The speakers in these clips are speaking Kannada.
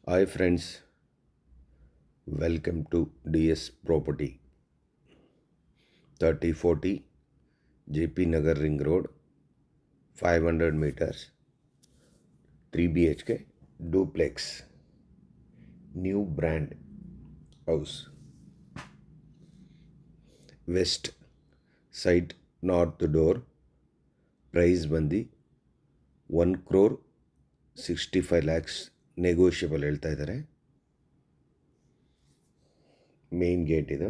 Hi friends, welcome to DS Property 3040 JP Nagar Ring Road, 500 meters, 3 BHK duplex, new brand house, west side north door, price ಬಂದು 1 crore 65 lakhs ನೆಗೋಷಿಯಬಲ್ ಹೇಳ್ತಾ ಇದ್ದಾರೆ. ಮೇನ್ ಗೇಟ್ ಇದು,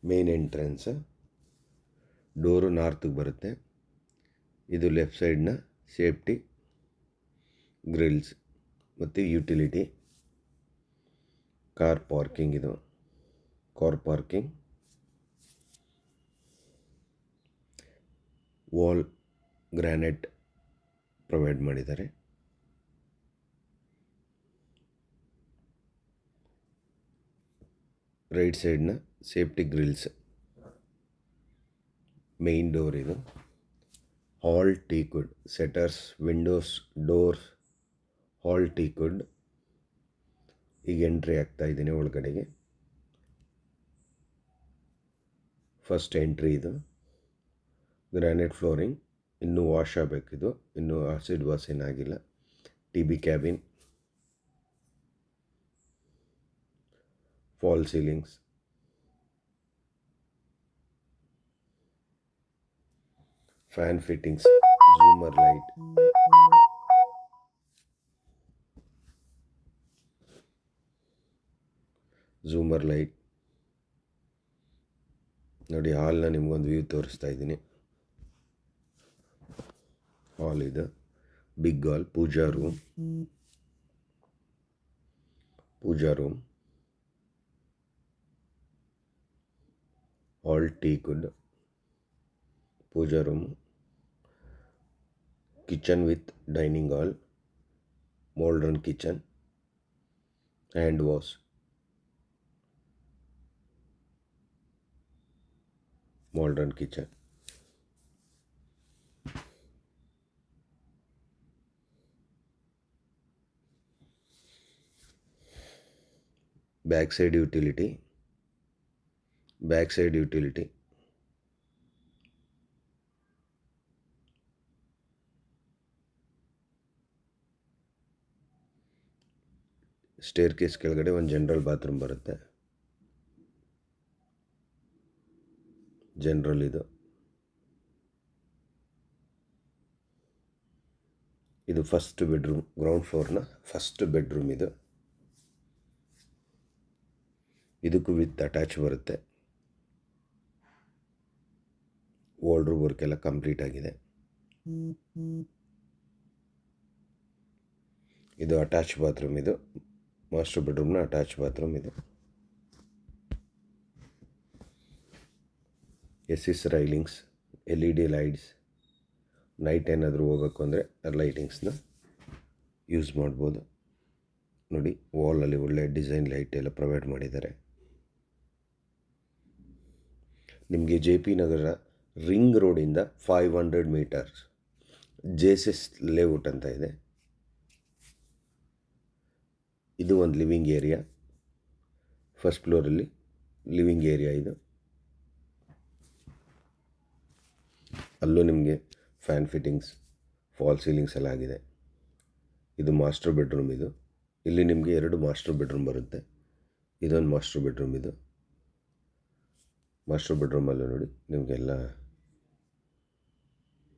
ಮೇನ್ ಎಂಟ್ರೆನ್ಸ್, ಡೋರು ನಾರ್ತ್ಗೆ ಬರುತ್ತೆ. ಇದು ಲೆಫ್ಟ್ ಸೈಡ್ನ ಸೇಫ್ಟಿ ಗ್ರಿಲ್ಸ್ ಮತ್ತು ಯುಟಿಲಿಟಿ ಕಾರ್ ಪಾರ್ಕಿಂಗ್. ಇದು car parking, wall granite provide ಮಾಡಿದ್ದಾರೆ. ರೈಟ್ ಸೈಡ್ನ ಸೇಫ್ಟಿ ಗ್ರಿಲ್ಸ್, ಮೇನ್ ಡೋರ್ ಇದು. Hall teakwood, shutters, windows, doors, hall teakwood. ಈಗ ಎಂಟ್ರಿ ಆಗ್ತಾ ಇದ್ದೀನಿ ಒಳಗಡೆಗೆ. ಫಸ್ಟ್ ಎಂಟ್ರಿ ಇದು. ಗ್ರಾನೈಟ್ ಫ್ಲೋರಿಂಗ್, ಇನ್ನೂ ವಾಶ್ ಆಗಬೇಕಿದು, ಇನ್ನೂ ಆಸಿಡ್ ವಾಶ್ ಏನಾಗಿಲ್ಲ. TB cabin, false ceilings, fan fittings, ಝೂಮರ್ ಲೈಟ್, ನೋಡಿ. ಹಾಲ್ನ ನಿಮ್ಗೊಂದು ವ್ಯೂ ತೋರಿಸ್ತಾ ಇದ್ದೀನಿ. ಹಾಲ್ ಇದು, big hall, puja room, hall teakwood, puja room, kitchen with dining hall, modern kitchen, hand wash, modern kitchen. Back side utility, staircase ಕೆಳಗಡೆ ಒಂದು ಜನರಲ್ ಬಾತ್ರೂಮ್ ಬರುತ್ತೆ. ಜನರಲ್ ಇದು ಫಸ್ಟ್ ಬೆಡ್ರೂಮ್, ಗ್ರೌಂಡ್ ಫ್ಲೋರ್ನ ಫಸ್ಟ್ ಬೆಡ್ರೂಮ್ ಇದು. ಇದಕ್ಕೂ ವಿತ್ ಅಟ್ಯಾಚ್ ಬರುತ್ತೆ. ವಾರ್ಡ್ರೋಬ್ ವರ್ಕ್ ಎಲ್ಲ ಕಂಪ್ಲೀಟ್ ಆಗಿದೆ. ಇದು ಅಟ್ಯಾಚ್ ಬಾತ್ರೂಮ್, ಇದು ಮಾಸ್ಟರ್ ಬೆಡ್ರೂಮ್ನ ಅಟ್ಯಾಚ್ ಬಾತ್ರೂಮ್ ಇದು. S railings, LED lights, night ಏನಾದರೂ ಹೋಗಬೇಕು ಅಂದರೆ ಲೈಟಿಂಗ್ಸ್ನ ಯೂಸ್ ಮಾಡ್ಬೋದು. ನೋಡಿ, ವಾಲಲ್ಲಿ ಒಳ್ಳೆ ಡಿಸೈನ್ ಲೈಟ್ ಎಲ್ಲ ಪ್ರೊವೈಡ್ ಮಾಡಿದ್ದಾರೆ. ನಿಮಗೆ JP ನಗರ ರಿಂಗ್ ರೋಡಿಂದ 500 ಮೀಟರ್ಸ್ JSS ಲೇಔಟ್ ಅಂತ ಇದೆ. ಇದು ಒಂದು ಲಿವಿಂಗ್ ಏರಿಯಾ, ಫಸ್ಟ್ ಫ್ಲೋರಲ್ಲಿ ಲಿವಿಂಗ್ ಏರಿಯಾ ಇದು. ಅಲ್ಲೂ ನಿಮಗೆ ಫ್ಯಾನ್ ಫಿಟ್ಟಿಂಗ್ಸ್, ಫಾಲ್ ಸೀಲಿಂಗ್ಸ್ ಎಲ್ಲ ಆಗಿದೆ. ಇದು ಮಾಸ್ಟರ್ ಬೆಡ್ರೂಮ್ ಇದು. ಇಲ್ಲಿ ನಿಮಗೆ 2 ಮಾಸ್ಟರ್ ಬೆಡ್ರೂಮ್ ಬರುತ್ತೆ. ಇದೊಂದು ಮಾಸ್ಟರ್ ಬೆಡ್ರೂಮ್ ಇದು. ಮಾಸ್ಟರ್ ಬೆಡ್ರೂಮಲ್ಲೂ ನೋಡಿ ನಿಮಗೆಲ್ಲ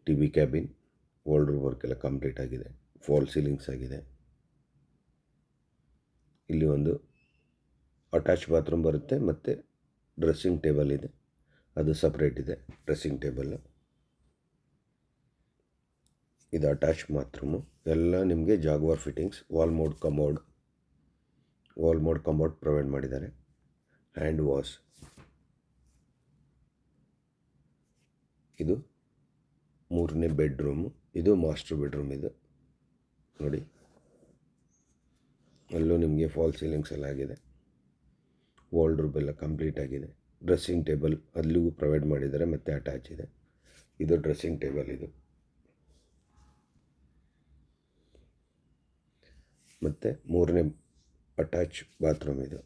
TB ಕ್ಯಾಬಿನ್, ವಾರ್ಡ್ರೋಬ್ ವರ್ಕ್ ಎಲ್ಲ ಕಂಪ್ಲೀಟ್ ಆಗಿದೆ. ಫಾಲ್ ಸೀಲಿಂಗ್ಸ್ ಆಗಿದೆ. ಇಲ್ಲಿ ಒಂದು ಅಟ್ಯಾಚ್ ಬಾತ್ರೂಮ್ ಬರುತ್ತೆ ಮತ್ತು ಡ್ರೆಸ್ಸಿಂಗ್ ಟೇಬಲ್ ಇದೆ, ಅದು ಸಪ್ರೇಟ್ ಇದೆ ಡ್ರೆಸ್ಸಿಂಗ್ ಟೇಬಲ್. ಇದು ಅಟ್ಯಾಚ್ ಬಾತ್ರೂಮು. ಎಲ್ಲ ನಿಮಗೆ Jaguar fittings, wall mode commode provide ಮಾಡಿದ್ದಾರೆ. Hand wash. ಇದು 3ನೇ ಬೆಡ್ರೂಮು. ಇದು ಮಾಸ್ಟರ್ ಬೆಡ್ರೂಮ್ ಇದು. ನೋಡಿ, ಅಲ್ಲೂ ನಿಮಗೆ ಫಾಲ್ ಸೀಲಿಂಗ್ಸ್ ಎಲ್ಲ ಆಗಿದೆ. ವಾರ್ಡ್ರೋಬ್ ಎಲ್ಲ ಕಂಪ್ಲೀಟ್ ಆಗಿದೆ. ಡ್ರೆಸ್ಸಿಂಗ್ ಟೇಬಲ್ ಅಲ್ಲಿಗೂ ಪ್ರೊವೈಡ್ ಮಾಡಿದ್ದಾರೆ ಮತ್ತು ಅಟ್ಯಾಚ್ ಇದೆ. ಇದು ಡ್ರೆಸ್ಸಿಂಗ್ ಟೇಬಲ್ ಇದು. ಮತ್ತು 3ನೇ ಅಟ್ಯಾಚ್ ಬಾತ್ರೂಮ್ ಇದು.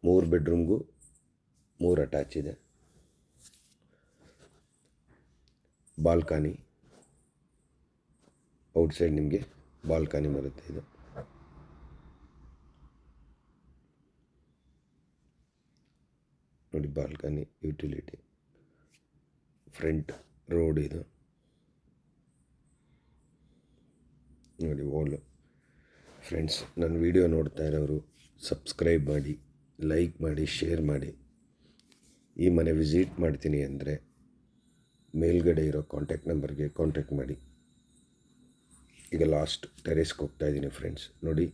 3 ಬೆಡ್ರೂಮ್ಗೂ 3 ಅಟ್ಯಾಚ್ ಇದೆ. ಬಾಲ್ಕನಿ, ಔಟ್ಸೈಡ್ ನಿಮಗೆ ಬಾಲ್ಕನಿ ಬರುತ್ತೆ ಇದು. ನೋಡಿ ಬಾಲ್ಕನಿ, ಯುಟಿಲಿಟಿ, ಫ್ರಂಟ್ ರೋಡ್ ಇದು. ನೋಡಿ ವಾಲು. ಫ್ರೆಂಡ್ಸ್, ನನ್ನ ವಿಡಿಯೋ ನೋಡ್ತಾ ಇರೋರು ಸಬ್ಸ್ಕ್ರೈಬ್ ಮಾಡಿ, ಲೈಕ್ ಮಾಡಿ, ಶೇರ್ ಮಾಡಿ. ಈ ಮನೆ ವಿಸಿಟ್ ಮಾಡ್ತೀನಿ ಅಂದರೆ ಮೇಲ್ಗಡೆ ಇರೋ ಕಾಂಟ್ಯಾಕ್ಟ್ ನಂಬರ್ಗೆ ಕಾಂಟ್ಯಾಕ್ಟ್ ಮಾಡಿ. ಈಗ ಲಾಸ್ಟ್ ಟೆರೇಸ್ಗೆ ಹೋಗ್ತಾ ಇದ್ದೀನಿ ಫ್ರೆಂಡ್ಸ್. ನೋಡಿ,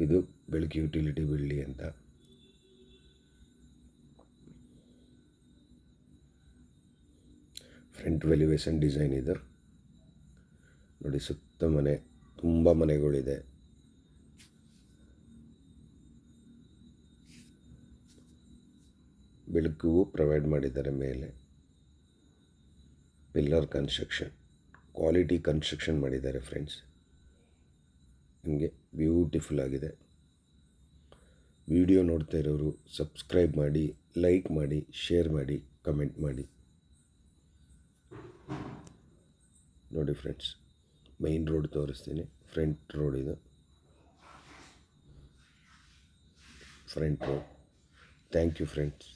ಇದು ಬೆಳಕು ಯುಟಿಲಿಟಿ ಬಿಲ್ಡಿ ಅಂತ. ಫ್ರಂಟ್ ವೆಲಿವೇಷನ್ ಡಿಸೈನ್ ಇದು. ನೋಡಿ, ಸುತ್ತ ಮನೆ, ತುಂಬ ಮನೆಗಳಿದೆ. ಬೆಳಕು ಪ್ರೊವೈಡ್ ಮಾಡಿದ್ದಾರೆ ಮೇಲೆ. ಪಿಲ್ಲರ್ ಕನ್ಸ್ಟ್ರಕ್ಷನ್, ಕ್ವಾಲಿಟಿ ಕನ್ಸ್ಟ್ರಕ್ಷನ್ ಮಾಡಿದ್ದಾರೆ ಫ್ರೆಂಡ್ಸ್. ನಿಮಗೆ ಬ್ಯೂಟಿಫುಲ್ ಆಗಿದೆ. ವಿಡಿಯೋ ನೋಡ್ತಾ ಇರೋರು ಸಬ್ಸ್ಕ್ರೈಬ್ ಮಾಡಿ, ಲೈಕ್ ಮಾಡಿ, ಶೇರ್ ಮಾಡಿ, ಕಮೆಂಟ್ ಮಾಡಿ. ನೋಡಿ ಫ್ರೆಂಡ್ಸ್, ಮೈನ್ ರೋಡ್ ತೋರಿಸ್ತೀನಿ. ಫ್ರಂಟ್ ರೋಡ್ ಇದು, front road. Thank you friends.